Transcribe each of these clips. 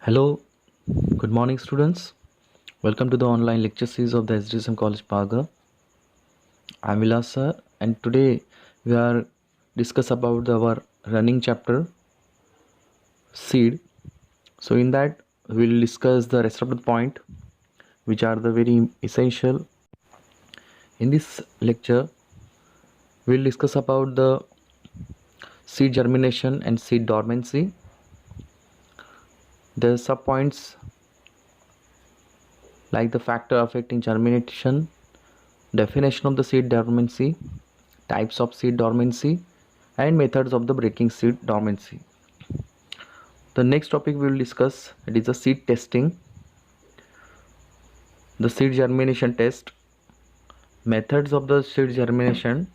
Hello, good morning, students. Welcome to the online lecture series of the SDSM College Paga. I'm Vilas sir, and today we are discuss about our running chapter seed. So in that we'll discuss the rest of the point, which are the very essential. In this lecture, we'll discuss about the seed germination and seed dormancy. The sub points like the factor affecting germination, definition of the seed dormancy, types of seed dormancy, and methods of the breaking seed dormancy. The next topic we will discuss, it is the seed testing, the seed germination test, methods of the seed germination,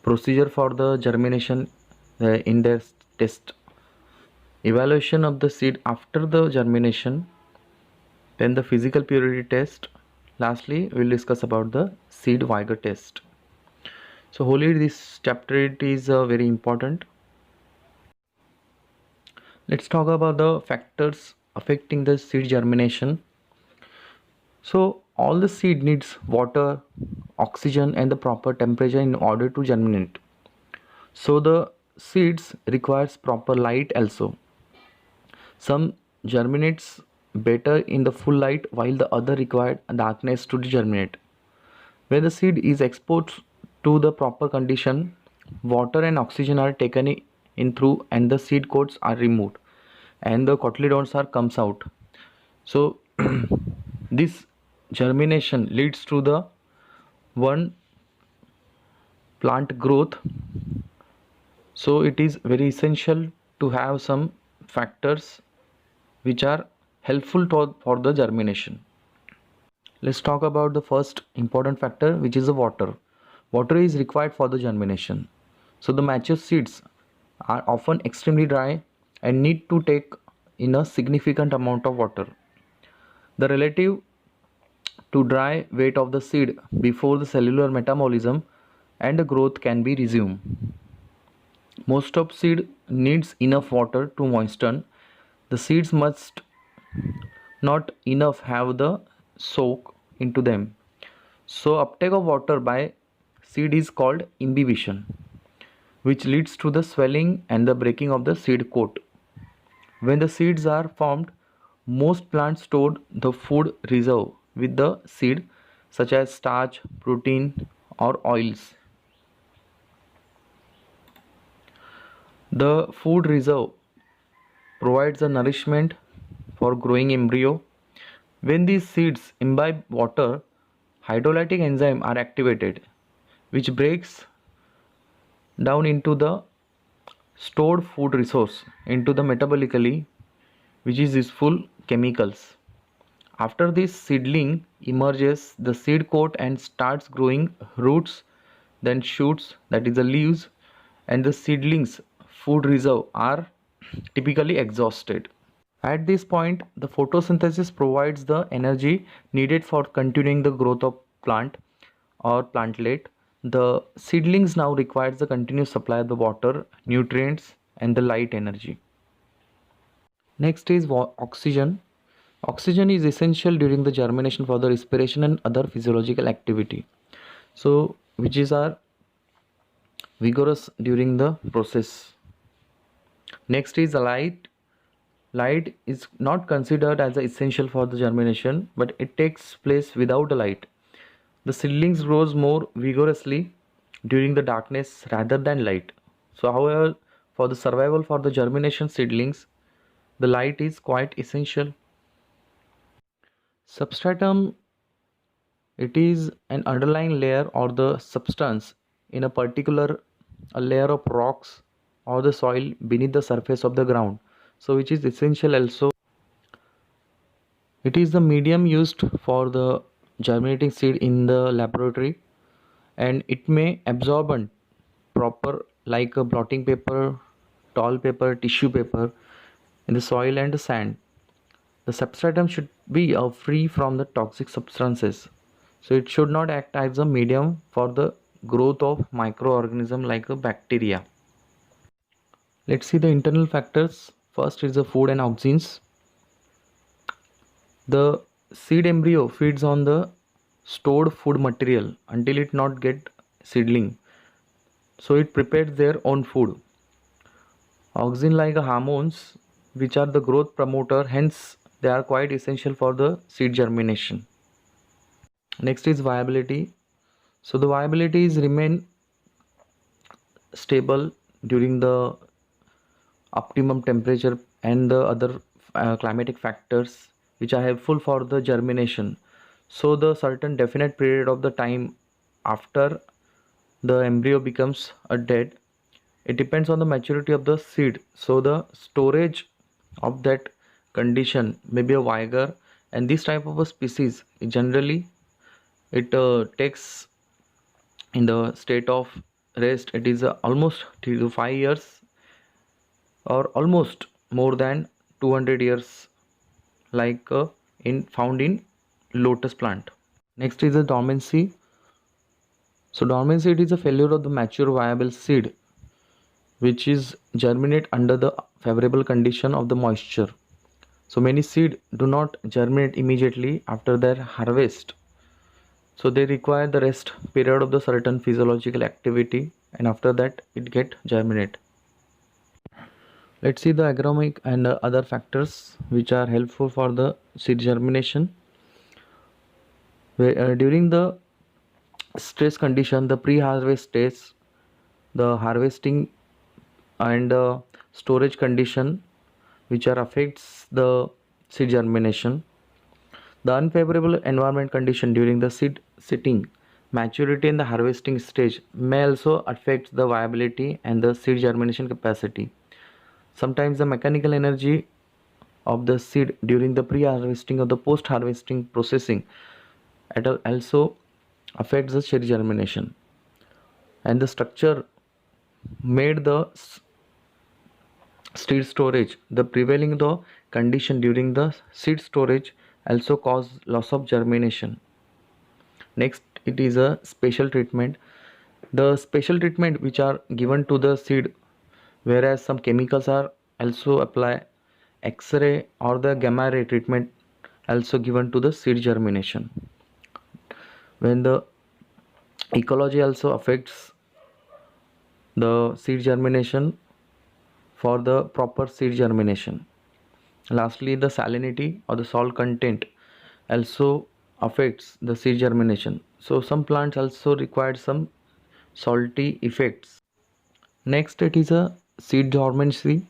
procedure for the germination index test, evaluation of the seed after the germination, then the physical purity test. Lastly, we will discuss about the seed vigor test. So wholly this chapter it is very important. Let's talk about the factors affecting the seed germination. So all the seed needs water, oxygen and the proper temperature in order to germinate. So the seeds requires proper light also. Some germinates better in the full light while the other required darkness to germinate. When the seed is exposed to the proper condition, water and oxygen are taken in through and the seed coats are removed and the cotyledons are comes out. So this germination leads to the one plant growth. So it is very essential to have some factors which are helpful for the germination. Let's talk about the first important factor, which is the water. Water is required for the germination. So the mature seeds are often extremely dry and need to take in a significant amount of water. The relative to dry weight of the seed before the cellular metabolism and the growth can be resumed. Most of seed needs enough water to moisten. The seeds must not enough have the soak into them. So uptake of water by seed is called imbibition, which leads to the swelling and the breaking of the seed coat. When the seeds are formed, most plants stored the food reserve with the seed, such as starch, protein, or oils. The food reserve provides the nourishment for growing embryo. When these seeds imbibe water, hydrolytic enzymes are activated, which breaks down into the stored food resource into the metabolically, which is useful chemicals. After this seedling emerges the seed coat and starts growing roots, then shoots, that is the leaves, and the seedlings food reserve are typically exhausted. At this point, the photosynthesis provides the energy needed for continuing the growth of plant or plantlet. The seedlings now requires the continuous supply of the water, nutrients and the light energy. Next is oxygen. Oxygen is essential during the germination for the respiration and other physiological activity. So which is are vigorous during the process. Next is the light. Light is not considered as essential for the germination, but it takes place without the light. The seedlings grows more vigorously during the darkness rather than light. So however, for the survival for the germination seedlings, the light is quite essential. Substratum, it is an underlying layer or the substance in a particular a layer of rocks or the soil beneath the surface of the ground. So which is essential also. It is the medium used for the germinating seed in the laboratory, and it may absorbent proper like a blotting paper, towel paper, tissue paper in the soil and the sand. The substratum should be free from the toxic substances. So it should not act as a medium for the growth of microorganism like a bacteria. Let's see the internal factors. First is the food and auxins. The seed embryo feeds on the stored food material until it not get seedling. So it prepares their own food. Auxin like hormones which are the growth promoter, hence they are quite essential for the seed germination. Next is viability. So the viability is remain stable during the optimum temperature and the other climatic factors which are helpful for the germination. So the certain definite period of the time after the embryo becomes a dead, it depends on the maturity of the seed. So the storage of that condition may be a vigor, and this type of a species generally it takes in the state of rest. It is almost 3 to 5 years or almost more than 200 years, like in found in lotus plant. Next is the dormancy. So dormancy, it is a failure of the mature viable seed which is germinate under the favorable condition of the moisture. So many seed do not germinate immediately after their harvest, so they require the rest period of the certain physiological activity, and after that it get germinate. Let's see the agronomic and other factors which are helpful for the seed germination. During the stress condition, the pre-harvest stage, the harvesting and storage condition which are affects the seed germination. The unfavorable environment condition during the seed sitting, maturity and the harvesting stage may also affect the viability and the seed germination capacity. Sometimes the mechanical energy of the seed during the pre-harvesting or the post-harvesting processing it also affects the seed germination, and the structure made the seed storage, the prevailing the condition during the seed storage also cause loss of germination. Next, it is a special treatment. The special treatment which are given to the seed, whereas some chemicals are also apply, X-ray or the gamma ray treatment also given to the seed germination. When the ecology also affects the seed germination for the proper seed germination. Lastly, the salinity or the salt content also affects the seed germination. So some plants also require some salty effects. Next, it is a seed dormancy.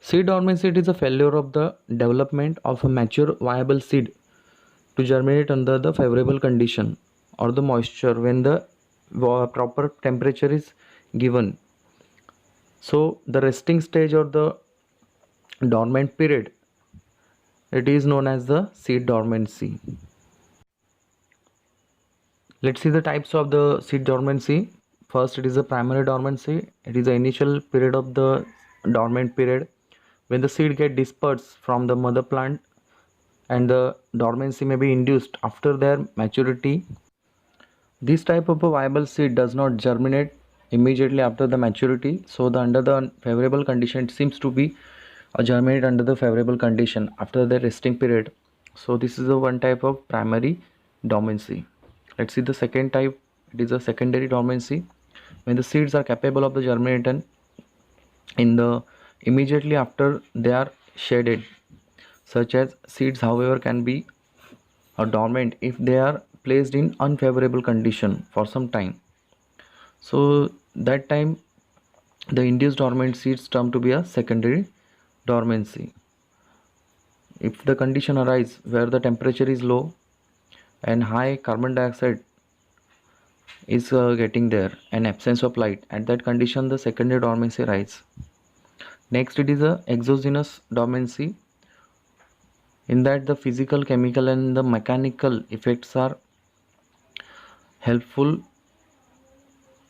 Seed dormancy, it is a failure of the development of a mature viable seed to germinate under the favorable condition or the moisture when the proper temperature is given. So the resting stage or the dormant period, it is known as the seed dormancy. Let's see the types of the seed dormancy. First, it is the primary dormancy. It is the initial period of the dormant period when the seed get dispersed from the mother plant, and the dormancy may be induced after their maturity. This type of a viable seed does not germinate immediately after the maturity. So the under the favorable condition, it seems to be germinate under the favorable condition after the resting period. So this is the one type of primary dormancy. Let's see the second type. It is a secondary dormancy when the seeds are capable of the germination in the immediately after they are shaded. Such as seeds, however, can be dormant if they are placed in unfavorable condition for some time. So that time the induced dormant seeds term to be a secondary dormancy. If the condition arise where the temperature is low and high carbon dioxide is getting there and absence of light, at that condition the secondary dormancy rise. Next, it is a exogenous dormancy. In that the physical, chemical and the mechanical effects are helpful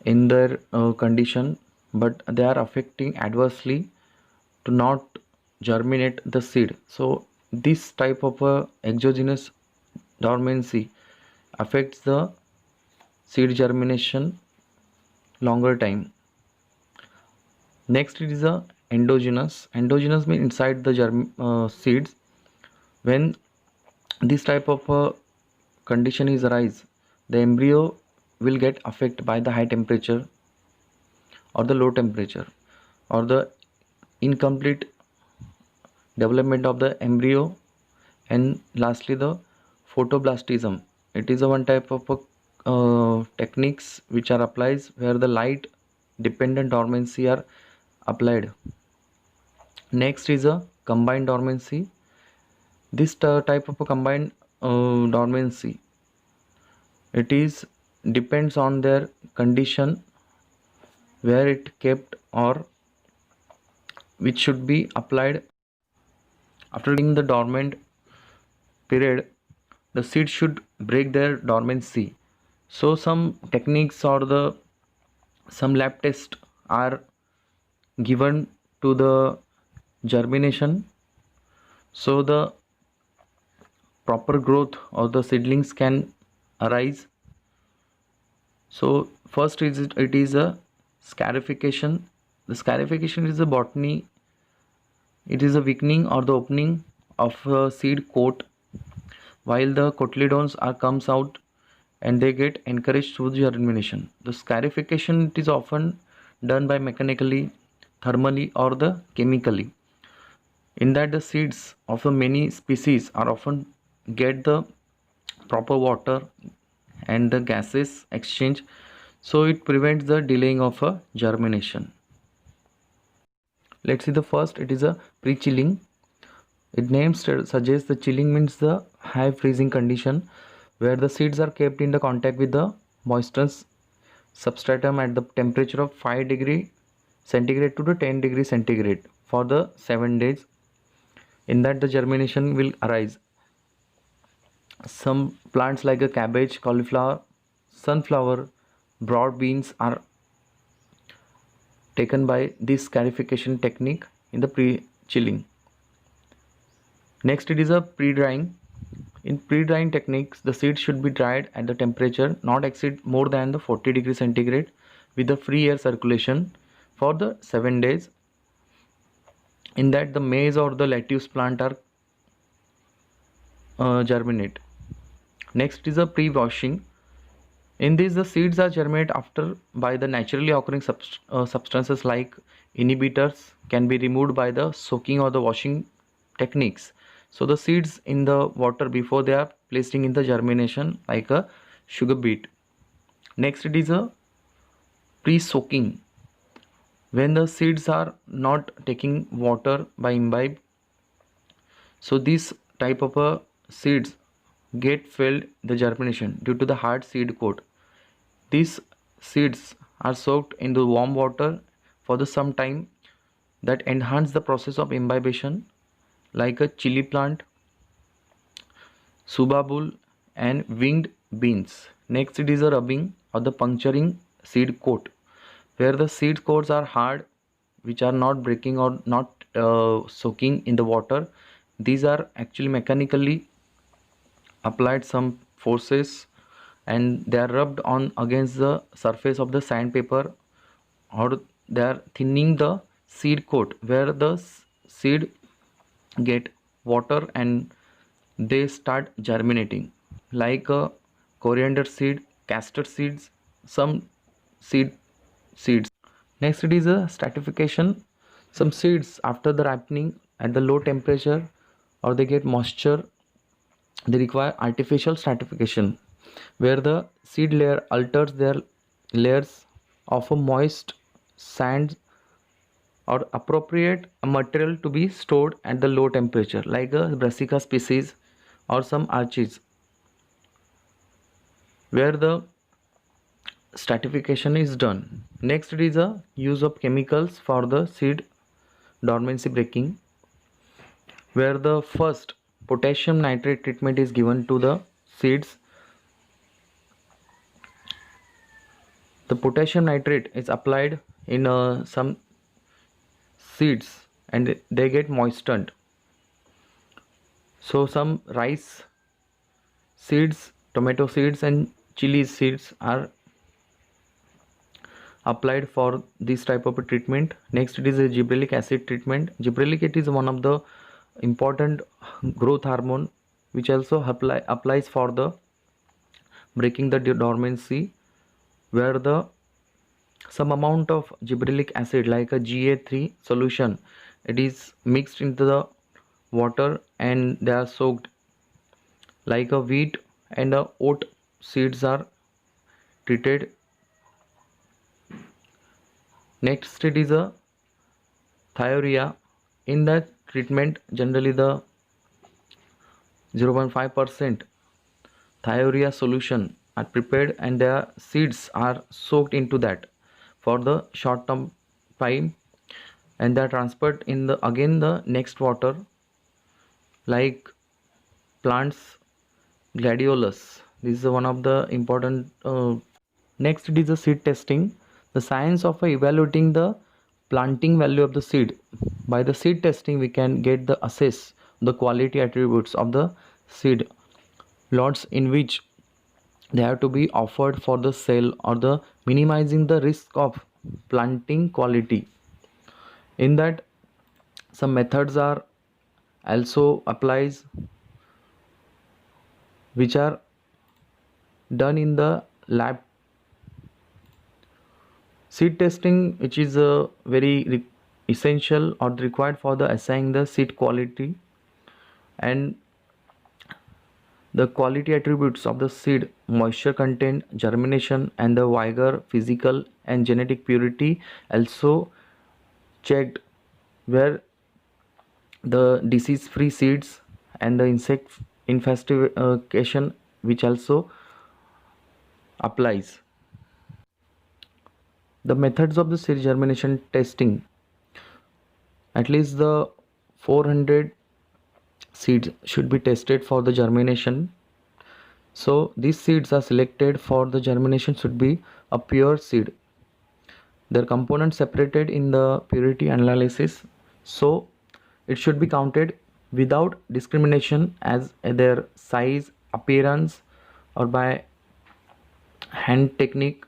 in their condition, but they are affecting adversely to not germinate the seed. So this type of exogenous dormancy affects the seed germination longer time. Next, it is a endogenous. Endogenous means inside the seeds when this type of condition is arise, the embryo will get affected by the high temperature or the low temperature or the incomplete development of the embryo. And lastly, the photoblastism. It is a one type of techniques which are applies where the light dependent dormancy are applied. Next is a combined dormancy. This type of a combined dormancy, it is depends on their condition where it kept or which should be applied after the dormant period. The seed should break their dormancy. So some techniques or the some lab tests are given to the germination, so the proper growth of the seedlings can arise. So first is it is a scarification. The scarification is a botany. It is a weakening or the opening of a seed coat while the cotyledons are comes out and they get encouraged through germination. The scarification, it is often done by mechanically, thermally or the chemically. In that the seeds of the many species are often get the proper water and the gases exchange, so it prevents the delaying of a germination. Let's see the first. It is a pre-chilling. Its name suggests the chilling means the high freezing condition where the seeds are kept in the contact with the moistness substratum at the temperature of 5 degree centigrade to the 10 degree centigrade for the 7 days. In that the germination will arise. Some plants like a cabbage, cauliflower, sunflower, broad beans are taken by this scarification technique in the pre-chilling. Next it is a pre-drying. In pre-drying techniques, the seeds should be dried at the temperature not exceed more than the 40 degree centigrade with the free air circulation for the 7 days. In that the maize or the lettuce plant are germinate. Next is a pre-washing. In this the seeds are germinate after by the naturally occurring substances like inhibitors can be removed by the soaking or the washing techniques. So the seeds in the water before they are placing in the germination like a sugar beet. Next it is a pre-soaking. When the seeds are not taking water by imbibe, so this type of seeds get failed the germination due to the hard seed coat. These seeds are soaked in the warm water for the some time that enhance the process of imbibition like a chili plant, subabul and winged beans. Next it is a rubbing or the puncturing seed coat where the seed coats are hard which are not breaking or not soaking in the water. These are actually mechanically applied some forces and they are rubbed on against the surface of the sandpaper, or they are thinning the seed coat where the seed get water and they start germinating like a coriander seed, castor seeds, some seeds. Next it is a stratification. Some seeds after the ripening at the low temperature or they get moisture, they require artificial stratification where the seed layer alters their layers of a moist sand or appropriate material to be stored at the low temperature like a brassica species or some arches where the stratification is done. Next it is a use of chemicals for the seed dormancy breaking where the first potassium nitrate treatment is given to the seeds. The potassium nitrate is applied in some seeds and they get moistened. So some rice seeds, tomato seeds and chili seeds are applied for this type of a treatment. Next it is a gibberellic acid treatment. Gibberellic, it is one of the important growth hormone which also applies for the breaking the dormancy, where the some amount of gibberellic acid like a Ga3 solution, it is mixed into the water and they are soaked, like a wheat and a oat seeds are treated. Next it is a thiourea. In that treatment, generally the 0.5% thiourea solution are prepared and their seeds are soaked into that for the short term time, and they are transferred in the again the next water, like plants gladiolus. This is one of the important next it is the seed testing, the science of evaluating the planting value of the seed. By the seed testing we can get the assess the quality attributes of the seed lots in which they have to be offered for the sale or the minimizing the risk of planting quality. In that, some methods are also applies which are done in the lab. Seed testing, which is a very essential or required for the assigning the seed quality and the quality attributes of the seed, moisture content, germination, and the vigor, physical and genetic purity also checked, where the disease free seeds and the insect infestation which also applies. The methods of the seed germination testing, at least the 400 seeds should be tested for the germination. So these seeds are selected for the germination should be a pure seed, their components separated in the purity analysis, so it should be counted without discrimination as their size, appearance, or by hand technique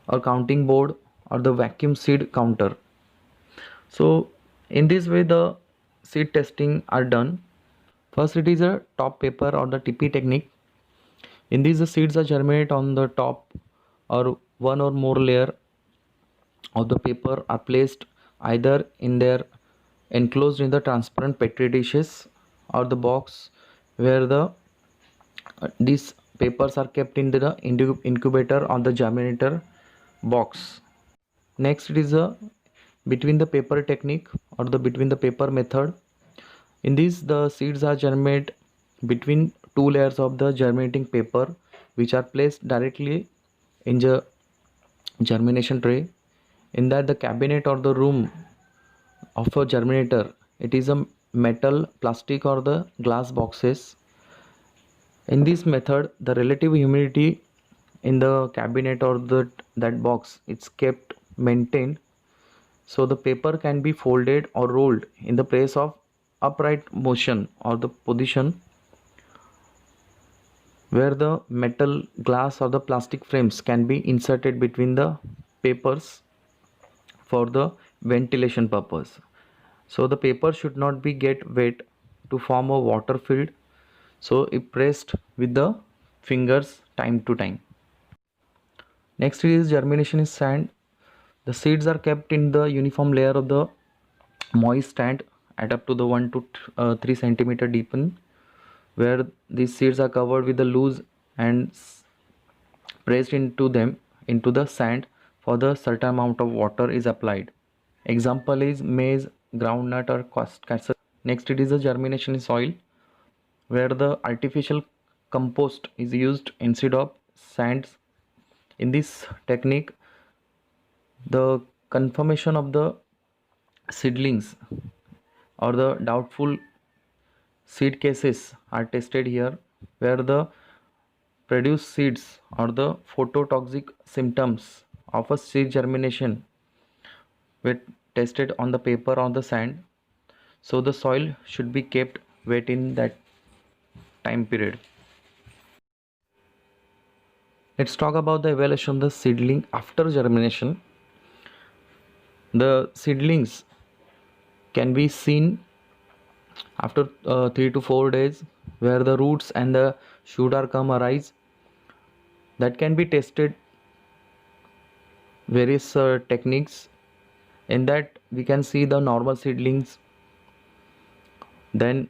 or counting board or the vacuum seed counter. So in this way the seed testing are done. First it is a top paper or the TP technique. In this the seeds are germinate on the top or one or more layer of the paper are placed either in their enclosed in the transparent petri dishes or the box where the these papers are kept in the incubator or the germinator box. Next it is a between the paper technique or the between the paper method. In this the seeds are germinate between two layers of the germinating paper which are placed directly in the germination tray. In that the cabinet or the room of a germinator, it is a metal, plastic or the glass boxes. In this method the relative humidity in the cabinet or that box it's kept maintained, so the paper can be folded or rolled in the place of upright motion or the position where the metal, glass or the plastic frames can be inserted between the papers for the ventilation purpose. So the paper should not be get wet to form a water field, so it pressed with the fingers time to time. Next is germination is sand. The seeds are kept in the uniform layer of the moist sand at up to the 1 to 3 centimeter deepen, where these seeds are covered with the loose and pressed into them into the sand for the certain amount of water is applied. Example is maize, groundnut or castor. Next it is the germination in soil, where the artificial compost is used instead of sands. In this technique the conformation of the seedlings or the doubtful seed cases are tested here, where the produced seeds or the phototoxic symptoms of a seed germination were tested on the paper or the sand, so the soil should be kept wet in that time period. Let's talk about the evaluation of the seedling after germination. The seedlings can be seen after 3 to 4 days where the roots and the shoot are come arise, that can be tested various techniques. In that we can see the normal seedlings, then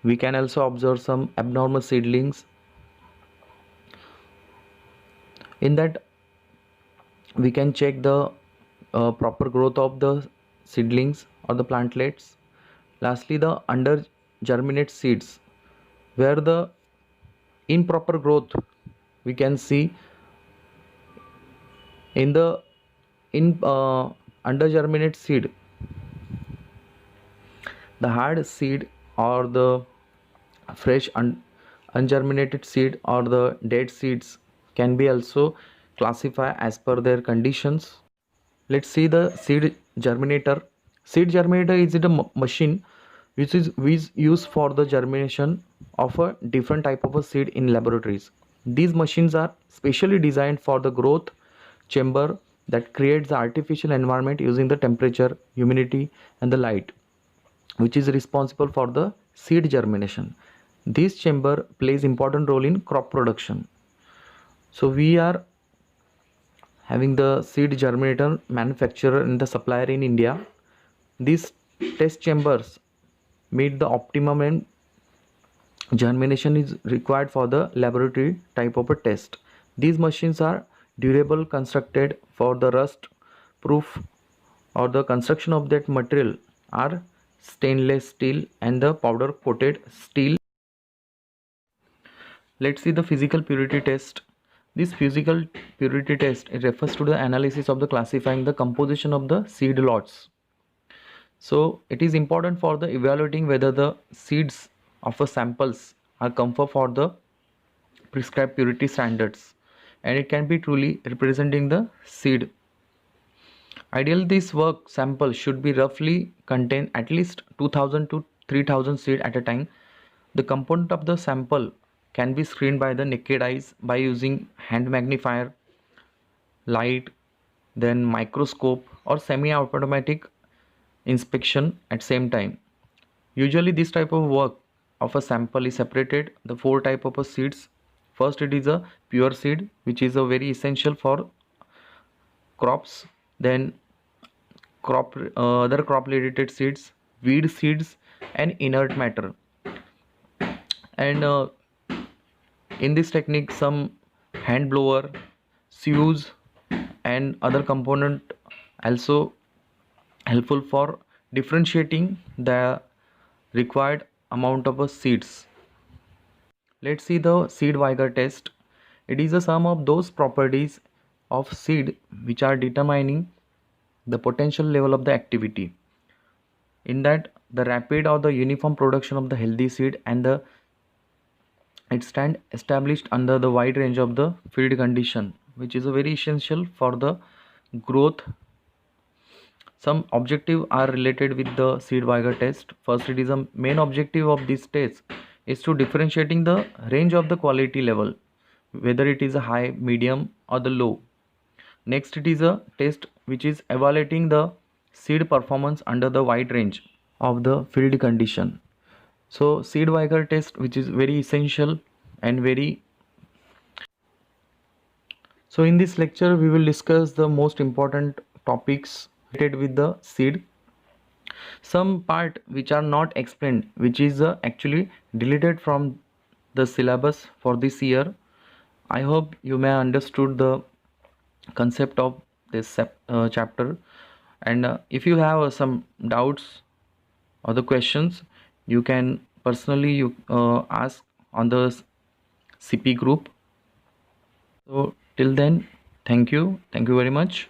we can also observe some abnormal seedlings. In that we can check the proper growth of the seedlings or the plantlets. Lastly, the under germinate seeds, where the improper growth we can see in the in under germinate seed, the hard seed or the fresh ungerminated seed or the dead seeds can be also classified as per their conditions. Let's see the seed germinator. Seed germinator is it a machine which is used for the germination of a different type of a seed in laboratories. These machines are specially designed for the growth chamber that creates the artificial environment using the temperature, humidity, and the light, which is responsible for the seed germination. This chamber plays important role in crop production. So we are having the seed germinator manufacturer and the supplier in India. These test chambers meet the optimum and germination is required for the laboratory type of a test. These machines are durable, constructed for the rust proof, or the construction of that material are stainless steel and the powder coated steel. Let's see the physical purity test. This physical purity test, it refers to the analysis of the classifying the composition of the seed lots. So it is important for the evaluating whether the seeds of a samples are conform for the prescribed purity standards, and it can be truly representing the seed. Ideally, this work sample should be roughly contain at least 2000 to 3000 seed at a time. The component of the sample can be screened by the naked eyes by using hand magnifier, light, then microscope or semi-automatic inspection at same time. Usually this type of work of a sample is separated the four type of seeds. First, it is a pure seed, which is a very essential for crops. Then other crop related seeds, weed seeds, and inert matter. And in this technique, some hand blower, sieves, and other component also helpful for differentiating the required amount of seeds. Let's see the seed vigor test. It is a sum of those properties of seed which are determining the potential level of the activity. In that, the rapid or the uniform production of the healthy seed and the it stand established under the wide range of the field condition, which is a very essential for the growth. Some objective are related with the seed vigor test. First, it is a main objective of this test is to differentiating the range of the quality level, whether it is a high, medium, or the low. Next, it is a test which is evaluating the seed performance under the wide range of the field condition. So seed vigor test, which is very essential and very. So in this lecture we will discuss the most important topics related with the seed. Some part which are not explained, which is actually deleted from the syllabus for this year. I hope you may understood the concept of this chapter, and if you have some doubts or the questions, you can personally ask on the CP group. So till then, thank you very much.